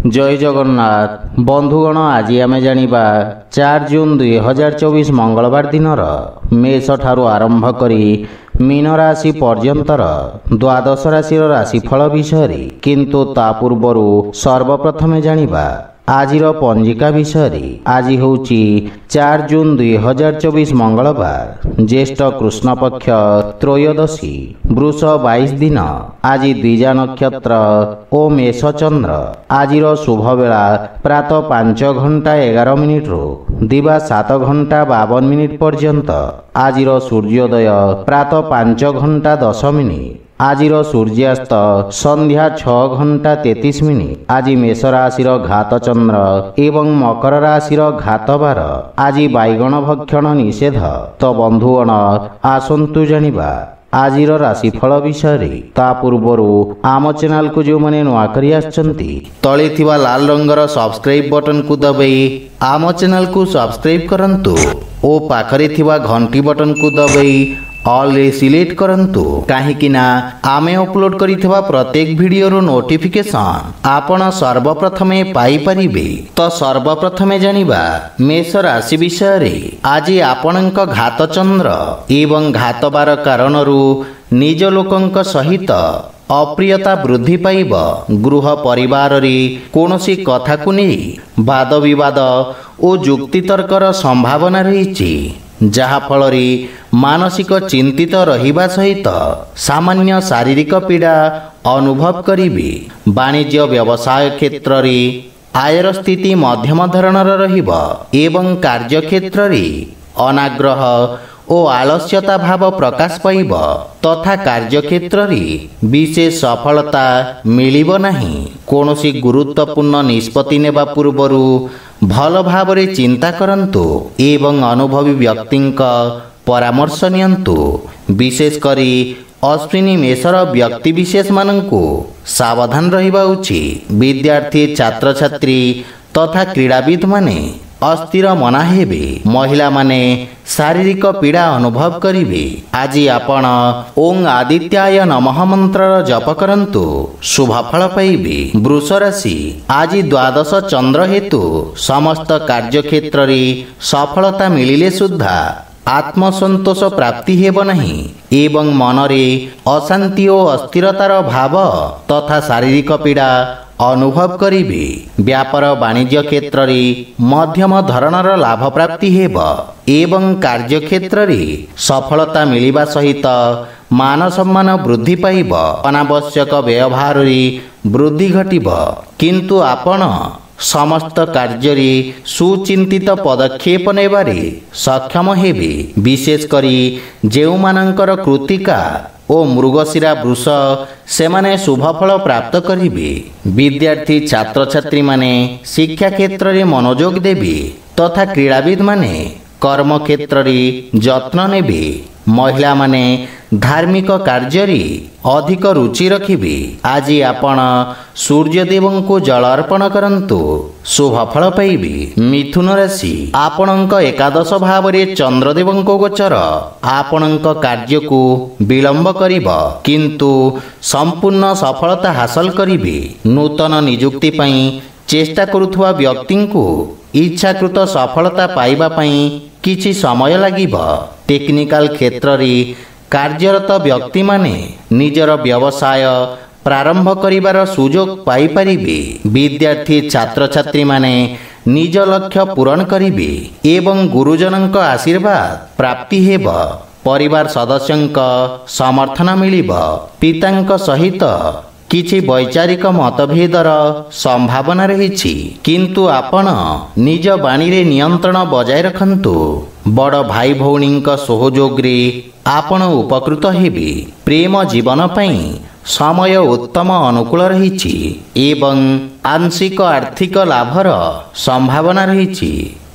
जय जगन्नाथ बंधुगण आज आम जानिबा 4 जून 2024 मंगलवार दिन मेष ठारू आरंभ करी मीन राशि पर्यंतर द्वादश राशि राशिफल विषय किंतु ता पूर्व सर्वप्रथमे जानिबा आजिर पंजिका विषय। आज होची 4 जून 2024 मंगलवार ज्येष्ठ कृष्ण पक्ष त्रयोदशी वृष 22 दिन। आज द्विजा नक्षत्र ओ मेष चंद्र। आजिर शुभ बेला प्रातः 5 घंटा 11 मिनिट दिवा 7 घंटा 52 मिनिट पर्यंत। आजिर सूर्योदय प्रातः 5 घंटा 10 मिनिट। आजिर सूर्यास्त संध्या 6 घंटा 33 मिनिट। आज मेष राशि घात चंद्र एवं मकर राशि घात बार। आज बैगण भक्षण निषेध। तो बंधुगण आसंतु जानिबा आजिर राशिफल विषय। ता पूर्व आम चैनल को जो मैंने नुआ करी आछंती तले थिबा लाल रंगर सब्सक्राइब बटन को दबाई आम चैनल को सब्सक्राइब करंतु ओ पाखरे थिबा घंटी बटन को दबाई ऑल रे सिलेक्ट करंतु काहेकि ना आमे अपलोड करिथबा प्रत्येक वीडियो नोटिफिकेशन आपण सर्वप्रथमे पाई परिबे। तो सर्वप्रथमे जानिबा मेष राशि विषय। आज आपणक घात चंद्र एवं घात बार कारणरू निज लोकंक सहित अप्रियता वृद्धि पाइब। गृह परिवार रे कोनोसी कथा को नहीं वाद विवाद ओ जुक्तितर्कर संभावना रही जहा फल मानसिक चिंतित रहिबा सहित सामान्य शारीरिक पीड़ा अनुभव करिबे। वाणिज्य व्यवसाय क्षेत्र रे आयर स्थिति मध्यम धरणर रहिबो एवं कार्य क्षेत्र रे अनाग्रह ओ आलस्यता भाव प्रकाश पाइब तथा कार्य क्षेत्र रे विशेष सफलता मिलिब नहीं। कोनोसी गुरुत्वपूर्ण निष्पत्ति नेबा पूर्वरु भल भावरे चिंता करंतु एवं अनुभवी व्यक्तिंक परामर्श नियंतु। विशेष करी अश्विनी मेषर व्यक्ति विशेष मानंकु सावधान रहिबा उचित। विद्यार्थी छात्र छात्री तथा क्रीड़ाविद माने अस्थिर मना हेबे। महिला माने शारीरिक पीड़ा अनुभव करिवे। आज आपण ओं आदित्याय नमः मंत्र जप करंतु शुभ फल पाइबे। वृष राशि आज द्वादश चंद्र हेतु समस्त कार्य क्षेत्र रे सफलता मिलिले सुद्धा आत्मसंतोष प्राप्ति हेब नहीं एवं मनरे अशांति और अस्थिरतार भाव तथा शारीरिक पीड़ा अनुभव करिवे। व्यापार वाणिज्य क्षेत्र रे मध्यम धरणर लाभ प्राप्ति हेब एवं कार्य क्षेत्र रे सफलता मिलिबा सहित मान सम्मान वृद्धि पाइब। अनावश्यक व्यवहार रे वृद्धि घटिब किंतु आपण समस्त कार्य रे सुचिंतित पदक्षेप नेबारे सक्षम हेबे। विशेष करी जेउ मानकर कृतिका ओ मृगशिरा वृष सेमाने शुभ फल प्राप्त करिवे। विद्यार्थी छात्र छात्री माने शिक्षा क्षेत्र रे मनोयोग देबे तथा क्रीड़ाविद माने कर्म क्षेत्र रे जत्न नेबे। महिला माने धार्मिक कार्य रे अधिक रुचि रखिबे। आज आपण सूर्यदेव को जल अर्पण करंतु शुभ फल पाइबे। मिथुन राशि आपणक एकादश भाव रे चंद्रदेव को गोचर आपणक कार्य को विलंब करिब किंतु संपूर्ण सफलता हासिल करिबे। नूतन नियुक्ति पई चेष्टा करुथुवा व्यक्ति को इच्छाकृत सफलता पाइबा पई किछि समय लागिब। टेक्निकल क्षेत्र रे कार्यरत व्यक्ति माने निजर व्यवसाय प्रारंभ करिबार सुयोग पाई परिबे। विद्यार्थी छात्र छात्री माने निज लक्ष्य पूरण करिबे एवं गुरुजनक आशीर्वाद प्राप्ति हेब। परिवार सदस्यंक समर्थन मिलिब। पितांक सहित किछि वैचारिक मतभेदर संभावना रही किंतु आपण निज बाणी रे नियंत्रण बजाय रखंतु। बड़ भाई भौणींक सहयोग रे आपण उपकृत हेबे। प्रेम जीवन पई समय उत्तम अनुकूल रही एवं आंशिक आर्थिक लाभर संभावना रही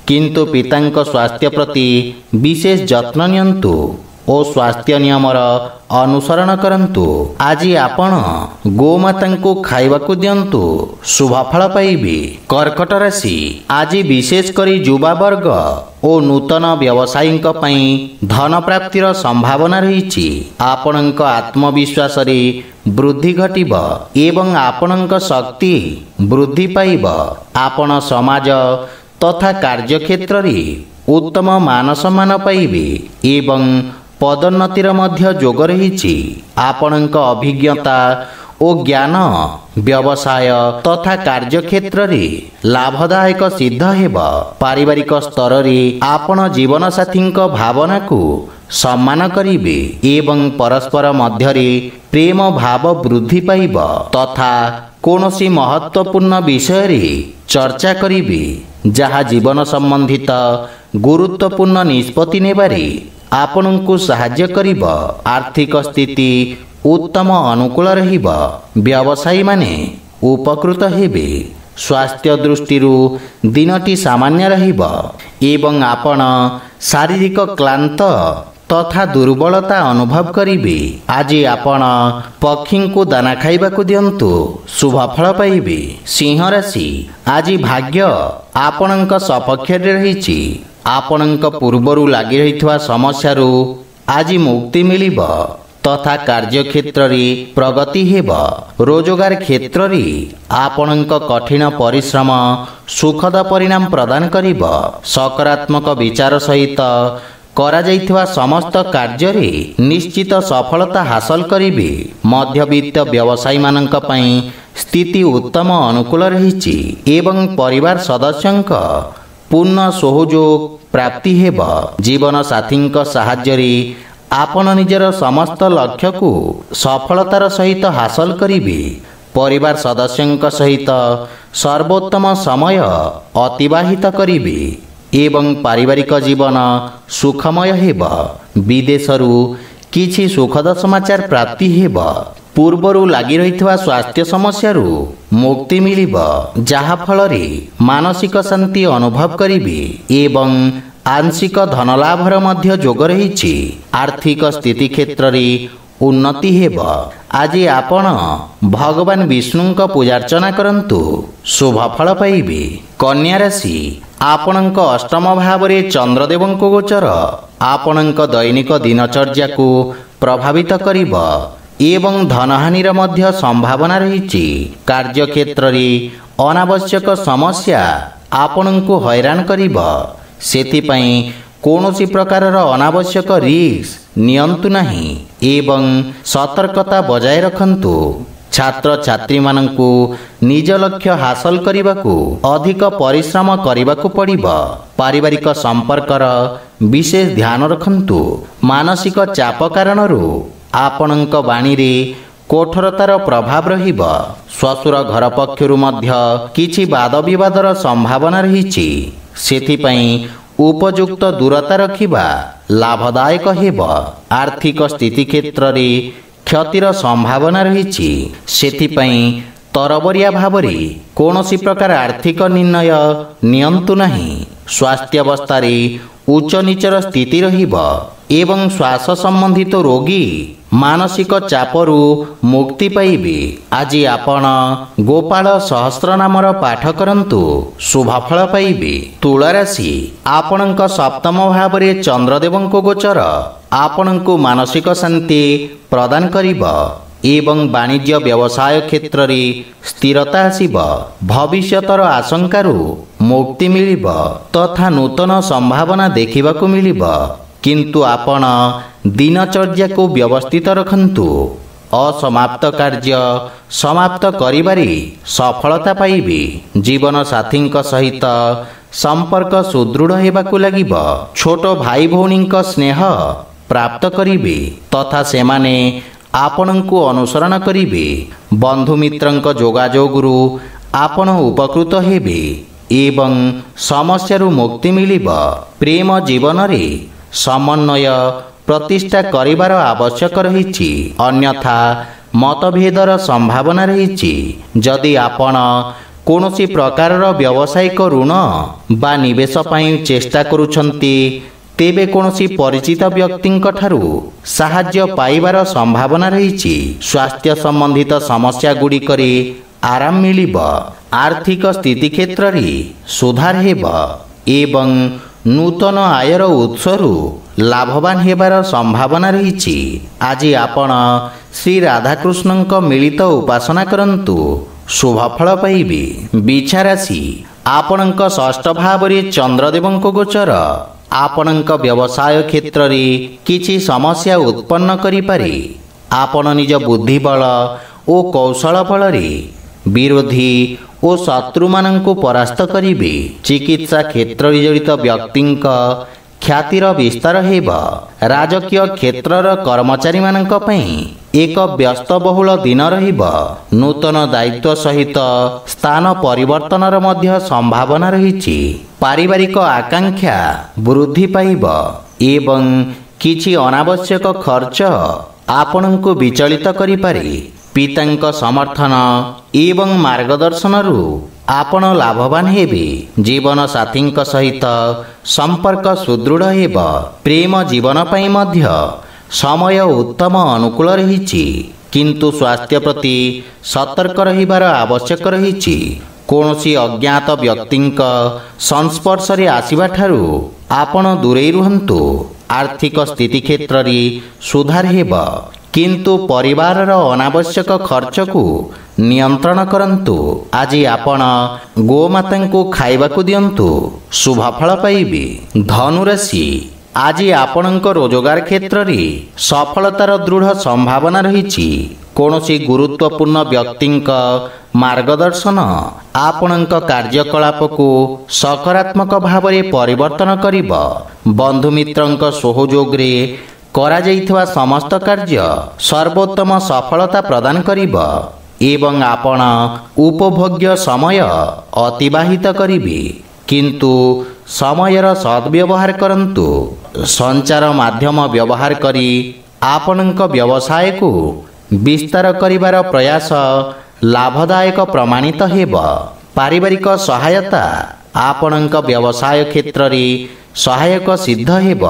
किंतु पितांक स्वास्थ्य प्रति विशेष जत्न नियंतु। ଓ ସ୍ୱାସ୍ଥ୍ୟ ନିୟମର ଅନୁସରଣ କରନ୍ତୁ। ଆଜି ଆପଣ ଗୋମାତାଙ୍କୁ ଖାଇବାକୁ ଦିଅନ୍ତୁ, ଶୁଭଫଳ ପାଇବେ। କର୍କଟ ରାଶି, ଆଜି ବିଶେଷ କରି ଯୁବାବର୍ଗ ଓ ନୂତନ ବ୍ୟବସାୟୀଙ୍କ ପାଇଁ ଧନ ପ୍ରାପ୍ତିର ସମ୍ଭାବନା ରହିଛି। ଆପଣଙ୍କ ଆତ୍ମବିଶ୍ୱାସରେ ବୃଦ୍ଧି ଘଟିବ ଏବଂ ଆପଣଙ୍କ ଶକ୍ତି ବୃଦ୍ଧି ପାଇବ। ଆପଣ ସମାଜ ତଥା କାର୍ଯ୍ୟକ୍ଷେତ୍ରରେ ଉତ୍ତମ ମାନ ସମ୍ମାନ ପାଇବେ ଏବଂ ପଦୋନ୍ନତିର ମଧ୍ୟ ଯୋଗ ରହିଛି। ଆପଣଙ୍କ ଅଭିଜ୍ଞତା ଓ ଜ୍ଞାନ ବ୍ୟବସାୟ ତଥା କାର୍ଯ୍ୟକ୍ଷେତ୍ରରେ ଲାଭଦାୟକ ସିଦ୍ଧ ହେବ। ପାରିବାରିକ ସ୍ତରରେ ଆପଣ ଜୀବନସାଥୀଙ୍କ ଭାବନାକୁ ସମ୍ମାନ କରିବେ ଏବଂ ପରସ୍ପର ମଧ୍ୟରେ ପ୍ରେମ ଭାବ ବୃଦ୍ଧି ପାଇବ ତଥା କୌଣସି ମହତ୍ୱପୂର୍ଣ୍ଣ ବିଷୟରେ ଚର୍ଚ୍ଚା କରିବେ, ଯାହା ଜୀବନ ସମ୍ବନ୍ଧିତ ଗୁରୁତ୍ୱପୂର୍ଣ୍ଣ ନିଷ୍ପତ୍ତି ନେବାରେ ଆପଣଙ୍କୁ ସାହାଯ୍ୟ କରିବ। ଆର୍ଥିକ ସ୍ଥିତି ଉତ୍ତମ ଅନୁକୂଳ ରହିବ। ବ୍ୟବସାୟୀମାନେ ଉପକୃତ ହେବେ। ସ୍ୱାସ୍ଥ୍ୟ ଦୃଷ୍ଟିରୁ ଦିନଟି ସାମାନ୍ୟ ରହିବ ଏବଂ ଆପଣ ଶାରୀରିକ କ୍ଳାନ୍ତ ତଥା ଦୁର୍ବଳତା ଅନୁଭବ କରିବେ। ଆଜି ଆପଣ ପକ୍ଷୀଙ୍କୁ ଦାନା ଖାଇବାକୁ ଦିଅନ୍ତୁ, ଶୁଭଫଳ ପାଇବେ। ସିଂହ ରାଶି, ଆଜି ଭାଗ୍ୟ ଆପଣଙ୍କ ସପକ୍ଷରେ ରହିଛି। ଆପଣଙ୍କ ପୂର୍ବରୁ ଲାଗି ରହିଥିବା ସମସ୍ୟାରୁ ଆଜି ମୁକ୍ତି ମିଳିବ ତଥା କାର୍ଯ୍ୟକ୍ଷେତ୍ରରେ ପ୍ରଗତି ହେବ। ରୋଜଗାର କ୍ଷେତ୍ରରେ ଆପଣଙ୍କ କଠିନ ପରିଶ୍ରମ ସୁଖଦ ପରିଣାମ ପ୍ରଦାନ କରିବ। ସକାରାତ୍ମକ ବିଚାର ସହିତ କରାଯାଇଥିବା ସମସ୍ତ କାର୍ଯ୍ୟରେ ନିଶ୍ଚିତ ସଫଳତା ହାସଲ କରିବେ। ମଧ୍ୟବିତ୍ତ ବ୍ୟବସାୟୀମାନଙ୍କ ପାଇଁ ସ୍ଥିତି ଉତ୍ତମ ଅନୁକୂଳ ରହିଛି ଏବଂ ପରିବାର ସଦସ୍ୟଙ୍କ ପୂର୍ଣ୍ଣ ସହଯୋଗ ପ୍ରାପ୍ତି ହେବ। ଜୀବନସାଥୀଙ୍କ ସାହାଯ୍ୟରେ ଆପଣ ନିଜର ସମସ୍ତ ଲକ୍ଷ୍ୟକୁ ସଫଳତାର ସହିତ ହାସଲ କରିବେ। ପରିବାର ସଦସ୍ୟଙ୍କ ସହିତ ସର୍ବୋତ୍ତମ ସମୟ ଅତିବାହିତ କରିବେ ଏବଂ ପାରିବାରିକ ଜୀବନ ସୁଖମୟ ହେବ। ବିଦେଶରୁ କିଛି ସୁଖଦ ସମାଚାର ପ୍ରାପ୍ତି ହେବ। ପୂର୍ବରୁ ଲାଗି ରହିଥିବା ସ୍ୱାସ୍ଥ୍ୟ ସମସ୍ୟାରୁ ମୁକ୍ତି ମିଳିବ, ଯାହାଫଳରେ ମାନସିକ ଶାନ୍ତି ଅନୁଭବ କରିବେ ଏବଂ ଆଂଶିକ ଧନଲାଭର ମଧ୍ୟ ଯୋଗ ରହିଛି। ଆର୍ଥିକ ସ୍ଥିତି କ୍ଷେତ୍ରରେ ଉନ୍ନତି ହେବ। ଆଜି ଆପଣ ଭଗବାନ ବିଷ୍ଣୁଙ୍କ ପୂଜାର୍ଚ୍ଚନା କରନ୍ତୁ, ଶୁଭଫଳ ପାଇବେ। କନ୍ୟା ରାଶି, ଆପଣଙ୍କ ଅଷ୍ଟମ ଭାବରେ ଚନ୍ଦ୍ରଦେବଙ୍କ ଗୋଚର ଆପଣଙ୍କ ଦୈନିକ ଦିନଚର୍ଯ୍ୟାକୁ ପ୍ରଭାବିତ କରିବ ଏବଂ ଧନହାନିର ମଧ୍ୟ ସମ୍ଭାବନା ରହିଛି। କାର୍ଯ୍ୟକ୍ଷେତ୍ରରେ ଅନାବଶ୍ୟକ ସମସ୍ୟା ଆପଣଙ୍କୁ ହଇରାଣ କରିବ। ସେଥିପାଇଁ କୌଣସି ପ୍ରକାରର ଅନାବଶ୍ୟକ ରିସ୍କ ନିଅନ୍ତୁ ନାହିଁ ଏବଂ ସତର୍କତା ବଜାୟ ରଖନ୍ତୁ। ଛାତ୍ରଛାତ୍ରୀମାନଙ୍କୁ ନିଜ ଲକ୍ଷ୍ୟ ହାସଲ କରିବାକୁ ଅଧିକ ପରିଶ୍ରମ କରିବାକୁ ପଡ଼ିବ। ପାରିବାରିକ ସମ୍ପର୍କର ବିଶେଷ ଧ୍ୟାନ ରଖନ୍ତୁ। ମାନସିକ ଚାପ କାରଣରୁ ଆପଣଙ୍କ ବାଣୀରେ କଠୋରତାର ପ୍ରଭାବ ରହିବ। ଶ୍ୱଶୁର ଘର ପକ୍ଷରୁ ମଧ୍ୟ କିଛି ବାଦବିବାଦର ସମ୍ଭାବନା ରହିଛି। ସେଥିପାଇଁ ଉପଯୁକ୍ତ ଦୂରତା ରଖିବା ଲାଭଦାୟକ ହେବ। ଆର୍ଥିକ ସ୍ଥିତି କ୍ଷେତ୍ରରେ କ୍ଷତିର ସମ୍ଭାବନା ରହିଛି। ସେଥିପାଇଁ ତରବରିଆ ଭାବରେ କୌଣସି ପ୍ରକାର ଆର୍ଥିକ ନିର୍ଣ୍ଣୟ ନିଅନ୍ତୁ ନାହିଁ। ସ୍ୱାସ୍ଥ୍ୟାବସ୍ଥାରେ ଉଚ୍ଚ ନିଚର ସ୍ଥିତି ରହିବ ଏବଂ ଶ୍ୱାସ ସମ୍ବନ୍ଧିତ ରୋଗୀ ମାନସିକ ଚାପରୁ ମୁକ୍ତି ପାଇବେ। ଆଜି ଆପଣ ଗୋପାଳ ସହସ୍ର ନାମର ପାଠ କରନ୍ତୁ, ଶୁଭଫଳ ପାଇବେ। ତୁଳା ରାଶି, ଆପଣଙ୍କ ସପ୍ତମ ଭାବରେ ଚନ୍ଦ୍ରଦେବଙ୍କ ଗୋଚର ଆପଣଙ୍କୁ ମାନସିକ ଶାନ୍ତି ପ୍ରଦାନ କରିବ ଏବଂ ବାଣିଜ୍ୟ ବ୍ୟବସାୟ କ୍ଷେତ୍ରରେ ସ୍ଥିରତା ଆସିବ। ଭବିଷ୍ୟତର ଆଶଙ୍କାରୁ ମୁକ୍ତି ମିଳିବ ତଥା ନୂତନ ସମ୍ଭାବନା ଦେଖିବାକୁ ମିଳିବ। କିନ୍ତୁ ଆପଣ ଦିନଚର୍ଯ୍ୟାକୁ ବ୍ୟବସ୍ଥିତ ରଖନ୍ତୁ। ଅସମାପ୍ତ କାର୍ଯ୍ୟ ସମାପ୍ତ କରିବାରେ ସଫଳତା ପାଇବେ। ଜୀବନସାଥୀଙ୍କ ସହିତ ସମ୍ପର୍କ ସୁଦୃଢ଼ ହେବାକୁ ଲାଗିବ। ଛୋଟ ଭାଇ ଭଉଣୀଙ୍କ ସ୍ନେହ ପ୍ରାପ୍ତ କରିବେ ତଥା ସେମାନେ ଆପଣଙ୍କୁ ଅନୁସରଣ କରିବେ। ବନ୍ଧୁମିତ୍ରଙ୍କ ଯୋଗାଯୋଗରୁ ଆପଣ ଉପକୃତ ହେବେ ଏବଂ ସମସ୍ୟାରୁ ମୁକ୍ତି ମିଳିବ। ପ୍ରେମ ଜୀବନରେ ସମନ୍ୱୟ ପ୍ରତିଷ୍ଠା କରିବାର ଆବଶ୍ୟକ ରହିଛି, ଅନ୍ୟଥା ମତଭେଦର ସମ୍ଭାବନା ରହିଛି। ଯଦି ଆପଣ କୌଣସି ପ୍ରକାରର ବ୍ୟବସାୟିକ ଋଣ ବା ନିବେଶ ପାଇଁ ଚେଷ୍ଟା କରୁଛନ୍ତି, ତେବେ କୌଣସି ପରିଚିତ ବ୍ୟକ୍ତିଙ୍କ ଠାରୁ ସାହାଯ୍ୟ ପାଇବାର ସମ୍ଭାବନା ରହିଛି। ସ୍ୱାସ୍ଥ୍ୟ ସମ୍ବନ୍ଧିତ ସମସ୍ୟା ଗୁଡ଼ିକରେ ଆରାମ ମିଳିବ। ଆର୍ଥିକ ସ୍ଥିତି କ୍ଷେତ୍ରରେ ସୁଧାର ହେବ ଏବଂ ନୂତନ ଆୟର ଉତ୍ସରୁ ଲାଭବାନ ହେବାର ସମ୍ଭାବନା ରହିଛି। ଆଜି ଆପଣ ଶ୍ରୀ ରାଧାକୃଷ୍ଣଙ୍କ ମିଳିତ ଉପାସନା କରନ୍ତୁ, ଶୁଭଫଳ ପାଇବେ। ବିଛା ରାଶି, ଆପଣଙ୍କ ଷଷ୍ଠ ଭାବରେ ଚନ୍ଦ୍ରଦେବଙ୍କ ଗୋଚର ଆପଣଙ୍କ ବ୍ୟବସାୟ କ୍ଷେତ୍ରରେ କିଛି ସମସ୍ୟା ଉତ୍ପନ୍ନ କରିପାରେ। ଆପଣ ନିଜ ବୁଦ୍ଧିବଳ ଓ କୌଶଳ ବଳରେ ବିରୋଧୀ ଓ ଶତ୍ରୁମାନଙ୍କୁ ପରାସ୍ତ କରିବେ। ଚିକିତ୍ସା କ୍ଷେତ୍ରରେ ଜଡ଼ିତ ବ୍ୟକ୍ତିଙ୍କ ଖ୍ୟାତିର ବିସ୍ତାର ହେବ। ରାଜକୀୟ କ୍ଷେତ୍ରର କର୍ମଚାରୀମାନଙ୍କ ପାଇଁ ଏକ ବ୍ୟସ୍ତବହୁଳ ଦିନ ରହିବ। ନୂତନ ଦାୟିତ୍ୱ ସହିତ ସ୍ଥାନ ପରିବର୍ତ୍ତନର ମଧ୍ୟ ସମ୍ଭାବନା ରହିଛି। ପାରିବାରିକ ଆକାଂକ୍ଷା ବୃଦ୍ଧି ପାଇବ ଏବଂ କିଛି ଅନାବଶ୍ୟକ ଖର୍ଚ୍ଚ ଆପଣଙ୍କୁ ବିଚଳିତ କରିପାରେ। ପିତାଙ୍କ ସମର୍ଥନ ଏବଂ ମାର୍ଗଦର୍ଶନରୁ ଆପଣ ଲାଭବାନ ହେବେ। ଜୀବନସାଥୀଙ୍କ ସହିତ ସମ୍ପର୍କ ସୁଦୃଢ଼ ହେବ। ପ୍ରେମ ଜୀବନ ପାଇଁ ମଧ୍ୟ ସମୟ ଉତ୍ତମ ଅନୁକୂଳ ରହିଛି, କିନ୍ତୁ ସ୍ୱାସ୍ଥ୍ୟ ପ୍ରତି ସତର୍କ ରହିବାର ଆବଶ୍ୟକ ରହିଛି। କୌଣସି ଅଜ୍ଞାତ ବ୍ୟକ୍ତିଙ୍କ ସଂସ୍ପର୍ଶରେ ଆସିବା ଠାରୁ ଆପଣ ଦୂରେଇ ରୁହନ୍ତୁ। ଆର୍ଥିକ ସ୍ଥିତି କ୍ଷେତ୍ରରେ ସୁଧାର ହେବ, କିନ୍ତୁ ପରିବାରର ଅନାବଶ୍ୟକ ଖର୍ଚ୍ଚକୁ ନିୟନ୍ତ୍ରଣ କରନ୍ତୁ। ଆଜି ଆପଣ ଗୋମାତାଙ୍କୁ ଖାଇବାକୁ ଦିଅନ୍ତୁ, ଶୁଭଫଳ ପାଇବେ। ଧନୁରାଶି, ଆଜି ଆପଣଙ୍କ ରୋଜଗାର କ୍ଷେତ୍ରରେ ସଫଳତାର ଦୃଢ଼ ସମ୍ଭାବନା ରହିଛି। କୌଣସି ଗୁରୁତ୍ୱପୂର୍ଣ୍ଣ ବ୍ୟକ୍ତିଙ୍କ ମାର୍ଗଦର୍ଶନ ଆପଣଙ୍କ କାର୍ଯ୍ୟକଳାପକୁ ସକାରାତ୍ମକ ଭାବରେ ପରିବର୍ତ୍ତନ କରିବ। ବନ୍ଧୁମିତ୍ରଙ୍କ ସହଯୋଗରେ କରାଯାଇଥିବା ସମସ୍ତ କାର୍ଯ୍ୟ ସର୍ବୋତ୍ତମ ସଫଳତା ପ୍ରଦାନ କରିବ ଏବଂ ଆପଣ ଉପଭୋଗ୍ୟ ସମୟ ଅତିବାହିତ କରିବେ, କିନ୍ତୁ ସମୟର ସଦ୍ବ୍ୟବହାର କରନ୍ତୁ। ସଞ୍ଚାର ମାଧ୍ୟମ ବ୍ୟବହାର କରି ଆପଣଙ୍କ ବ୍ୟବସାୟକୁ ବିସ୍ତାର କରିବାର ପ୍ରୟାସ ଲାଭଦାୟକ ପ୍ରମାଣିତ ହେବ। ପାରିବାରିକ ସହାୟତା ଆପଣଙ୍କ ବ୍ୟବସାୟ କ୍ଷେତ୍ରରେ ସହାୟକ ସିଦ୍ଧ ହେବ,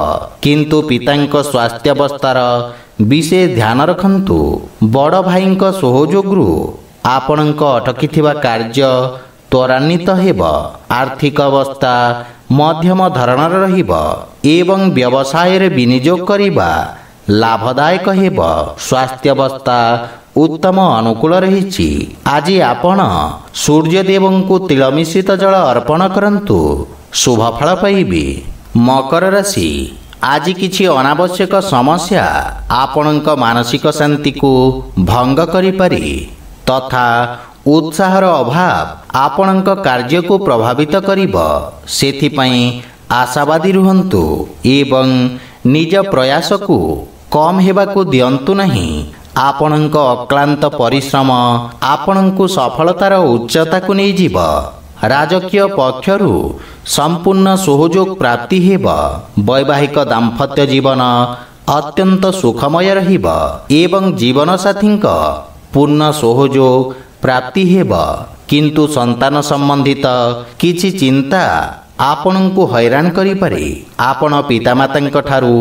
କିନ୍ତୁ ପିତାଙ୍କ ସ୍ୱାସ୍ଥ୍ୟାବସ୍ଥାର ବିଶେଷ ଧ୍ୟାନ ରଖନ୍ତୁ। ବଡ଼ ଭାଇଙ୍କ ସହଯୋଗରୁ ଆପଣଙ୍କ ଅଟକିଥିବା କାର୍ଯ୍ୟ ତ୍ୱରାନ୍ୱିତ ହେବ। ଆର୍ଥିକ ଅବସ୍ଥା ମଧ୍ୟମ ଧରଣର ରହିବ ଏବଂ ବ୍ୟବସାୟରେ ବିନିଯୋଗ କରିବା ଲାଭଦାୟକ ହେବ। ସ୍ୱାସ୍ଥ୍ୟାବସ୍ଥା ଉତ୍ତମ ଅନୁକୂଳ ରହିଛି। ଆଜି ଆପଣ ସୂର୍ଯ୍ୟଦେବଙ୍କୁ ତିଳ ମିଶ୍ରିତ ଜଳ ଅର୍ପଣ କରନ୍ତୁ, ଶୁଭଫଳ ପାଇବେ। ମକର ରାଶି, ଆଜି କିଛି ଅନାବଶ୍ୟକ ସମସ୍ୟା ଆପଣଙ୍କ ମାନସିକ ଶାନ୍ତିକୁ ଭଙ୍ଗ କରିପାରେ ତଥା ଉତ୍ସାହର ଅଭାବ ଆପଣଙ୍କ କାର୍ଯ୍ୟକୁ ପ୍ରଭାବିତ କରିବ। ସେଥିପାଇଁ ଆଶାବାଦୀ ରୁହନ୍ତୁ ଏବଂ ନିଜ ପ୍ରୟାସକୁ କମ୍ ହେବାକୁ ଦିଅନ୍ତୁ ନାହିଁ। ଆପଣଙ୍କ ଅକ୍ଳାନ୍ତ ପରିଶ୍ରମ ଆପଣଙ୍କୁ ସଫଳତାର ଉଚ୍ଚତାକୁ ନେଇଯିବ। ରାଜକୀୟ ପକ୍ଷରୁ ସମ୍ପୂର୍ଣ୍ଣ ସହଯୋଗ ପ୍ରାପ୍ତି ହେବ। ବୈବାହିକ ଦାମ୍ପତ୍ୟ ଜୀବନ ଅତ୍ୟନ୍ତ ସୁଖମୟ ରହିବ ଏବଂ ଜୀବନସାଥୀଙ୍କ ପୂର୍ଣ୍ଣ ସହଯୋଗ ପ୍ରାପ୍ତି ହେବ, କିନ୍ତୁ ସନ୍ତାନ ସମ୍ବନ୍ଧିତ କିଛି ଚିନ୍ତା ଆପଣଙ୍କୁ ହଇରାଣ କରିପାରେ। ଆପଣ ପିତାମାତାଙ୍କ ଠାରୁ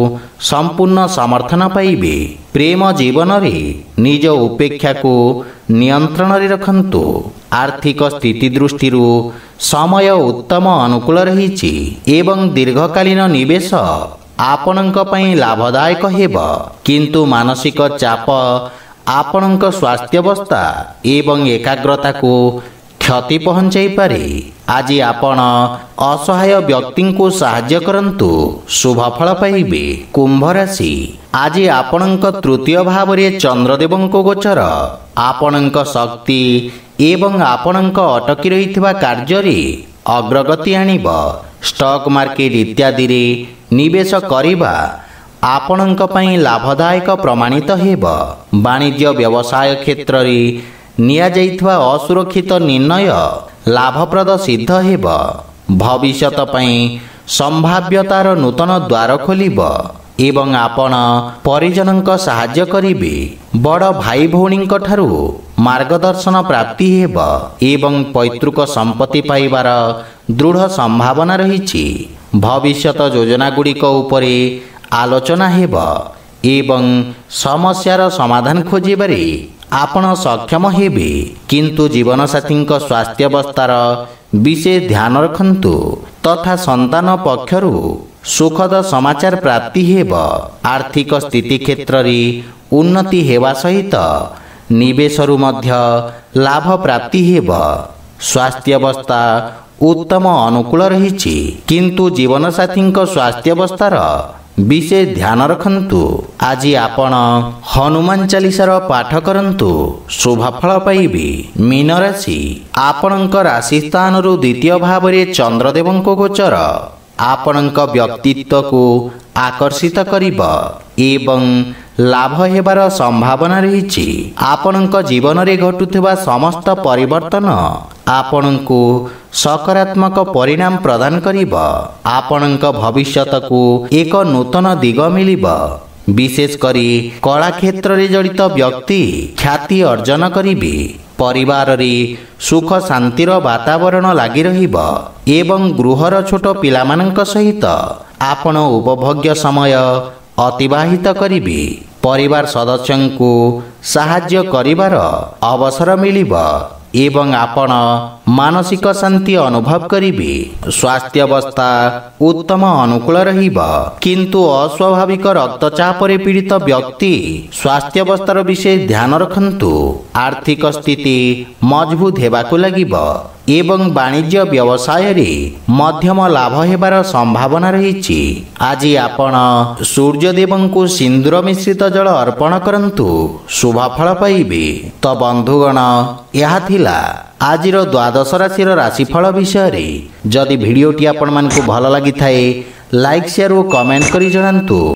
ସମ୍ପୂର୍ଣ୍ଣ ସମର୍ଥନ ପାଇବେ। ପ୍ରେମ ଜୀବନରେ ନିଜ ଉପେକ୍ଷାକୁ ନିୟନ୍ତ୍ରଣରେ ରଖନ୍ତୁ। ଆର୍ଥିକ ସ୍ଥିତି ଦୃଷ୍ଟିରୁ ସମୟ ଉତ୍ତମ ଅନୁକୂଳ ରହିଛି ଏବଂ ଦୀର୍ଘକାଳୀନ ନିବେଶ ଆପଣଙ୍କ ପାଇଁ ଲାଭଦାୟକ ହେବ, କିନ୍ତୁ ମାନସିକ ଚାପ ଆପଣଙ୍କ ସ୍ୱାସ୍ଥ୍ୟାବସ୍ଥା ଏବଂ ଏକାଗ୍ରତାକୁ କ୍ଷତି ପହଞ୍ଚାଇପାରେ। ଆଜି ଆପଣ ଅସହାୟ ବ୍ୟକ୍ତିଙ୍କୁ ସାହାଯ୍ୟ କରନ୍ତୁ, ଶୁଭଫଳ ପାଇବେ। କୁମ୍ଭ ରାଶି, ଆଜି ଆପଣଙ୍କ ତୃତୀୟ ଭାବରେ ଚନ୍ଦ୍ରଦେବଙ୍କ ଗୋଚର ଆପଣଙ୍କ ଶକ୍ତି ଏବଂ ଆପଣଙ୍କ ଅଟକି ରହିଥିବା କାର୍ଯ୍ୟରେ ଅଗ୍ରଗତି ଆଣିବ। ଷ୍ଟକ୍ ମାର୍କେଟ ଇତ୍ୟାଦିରେ ନିବେଶ କରିବା ଆପଣଙ୍କ ପାଇଁ ଲାଭଦାୟକ ପ୍ରମାଣିତ ହେବ। ବାଣିଜ୍ୟ ବ୍ୟବସାୟ କ୍ଷେତ୍ରରେ ନିଆଯାଇଥିବା ଅସୁରକ୍ଷିତ ନିର୍ଣ୍ଣୟ ଲାଭପ୍ରଦ ସିଦ୍ଧ ହେବ। ଭବିଷ୍ୟତ ପାଇଁ ସମ୍ଭାବ୍ୟତାର ନୂତନ ଦ୍ୱାର ଖୋଲିବ ଏବଂ ଆପଣ ପରିଜନଙ୍କ ସାହାଯ୍ୟ କରିବେ। ବଡ଼ ଭାଇ ଭଉଣୀଙ୍କ ଠାରୁ ମାର୍ଗଦର୍ଶନ ପ୍ରାପ୍ତି ହେବ ଏବଂ ପୈତୃକ ସମ୍ପତ୍ତି ପାଇବାର ଦୃଢ଼ ସମ୍ଭାବନା ରହିଛି। ଭବିଷ୍ୟତ ଯୋଜନାଗୁଡ଼ିକ ଉପରେ ଆଲୋଚନା ହେବ ଏବଂ ସମସ୍ୟାର ସମାଧାନ ଖୋଜିବାରେ ଆପଣ ସକ୍ଷମ ହେବେ। କିନ୍ତୁ ଜୀବନସାଥୀଙ୍କ ସ୍ୱାସ୍ଥ୍ୟାବସ୍ଥାର ବିଶେଷ ଧ୍ୟାନ ରଖନ୍ତୁ ତଥା ସନ୍ତାନ ପକ୍ଷରୁ ସୁଖଦ ସମାଚାର ପ୍ରାପ୍ତି ହେବ। ଆର୍ଥିକ ସ୍ଥିତି କ୍ଷେତ୍ରରେ ଉନ୍ନତି ହେବା ସହିତ ନିବେଶରୁ ମଧ୍ୟ ଲାଭ ପ୍ରାପ୍ତି ହେବ। ସ୍ୱାସ୍ଥ୍ୟାବସ୍ଥା ଉତ୍ତମ ଅନୁକୂଳ ରହିଛି, କିନ୍ତୁ ଜୀବନସାଥୀଙ୍କ ସ୍ୱାସ୍ଥ୍ୟାବସ୍ଥାର ବିଶେଷ ଧ୍ୟାନ ରଖନ୍ତୁ। ଆଜି ଆପଣ ହନୁମାନ ଚାଳିଶାର ପାଠ କରନ୍ତୁ, ଶୁଭଫଳ ପାଇବେ। ମୀନ ରାଶି, ଆପଣଙ୍କ ରାଶି ସ୍ଥାନରୁ ଦ୍ୱିତୀୟ ଭାବରେ ଚନ୍ଦ୍ରଦେବଙ୍କ ଗୋଚର ଆପଣଙ୍କ ବ୍ୟକ୍ତିତ୍ୱକୁ ଆକର୍ଷିତ କରିବ ଏବଂ ଲାଭ ହେବାର ସମ୍ଭାବନା ରହିଛି। ଆପଣଙ୍କ ଜୀବନରେ ଘଟୁଥିବା ସମସ୍ତ ପରିବର୍ତ୍ତନ ଆପଣଙ୍କୁ ସକାରାତ୍ମକ ପରିଣାମ ପ୍ରଦାନ କରିବ। ଆପଣଙ୍କ ଭବିଷ୍ୟତକୁ ଏକ ନୂତନ ଦିଗ ମିଳିବ। ବିଶେଷ କରି କଳା କ୍ଷେତ୍ରରେ ଜଡ଼ିତ ବ୍ୟକ୍ତି ଖ୍ୟାତି ଅର୍ଜନ କରିବେ। ପରିବାରରେ ସୁଖ ଶାନ୍ତିର ବାତାବରଣ ଲାଗି ରହିବ ଏବଂ ଗୃହର ଛୋଟ ପିଲାମାନଙ୍କ ସହିତ ଆପଣ ଉପଭୋଗ୍ୟ ସମୟ ଅତିବାହିତ କରିବେ। ପରିବାର ସଦସ୍ୟଙ୍କୁ ସାହାଯ୍ୟ କରିବାର ଅବସର ମିଳିବ ଏବଂ ଆପଣ ମାନସିକ ଶାନ୍ତି ଅନୁଭବ କରିବେ। ସ୍ୱାସ୍ଥ୍ୟାବସ୍ଥା ଉତ୍ତମ ଅନୁକୂଳ ରହିବ, କିନ୍ତୁ ଅସ୍ୱାଭାବିକ ରକ୍ତଚାପରେ ପୀଡ଼ିତ ବ୍ୟକ୍ତି ସ୍ୱାସ୍ଥ୍ୟାବସ୍ଥାର ବିଶେଷ ଧ୍ୟାନ ରଖନ୍ତୁ। ଆର୍ଥିକ ସ୍ଥିତି ମଜବୁତ ହେବାକୁ ଲାଗିବ ଏବଂ ବାଣିଜ୍ୟ ବ୍ୟବସାୟରେ ମଧ୍ୟମ ଲାଭ ହେବାର ସମ୍ଭାବନା ରହିଛି। ଆଜି ଆପଣ ସୂର୍ଯ୍ୟଦେବଙ୍କୁ ସିନ୍ଦୁର ମିଶ୍ରିତ ଜଳ ଅର୍ପଣ କରନ୍ତୁ, ଶୁଭଫଳ ପାଇବେ। ତ ବନ୍ଧୁଗଣ, ଏହା ଥିଲା ଆଜିର ଦ୍ୱାଦଶ ରାଶିର ରାଶିଫଳ ବିଷୟରେ। ଯଦି ଭିଡ଼ିଓଟି ଆପଣମାନଙ୍କୁ ଭଲ ଲାଗିଥାଏ, ଲାଇକ୍, ସେୟାର ଓ କମେଣ୍ଟ କରି ଜଣାନ୍ତୁ।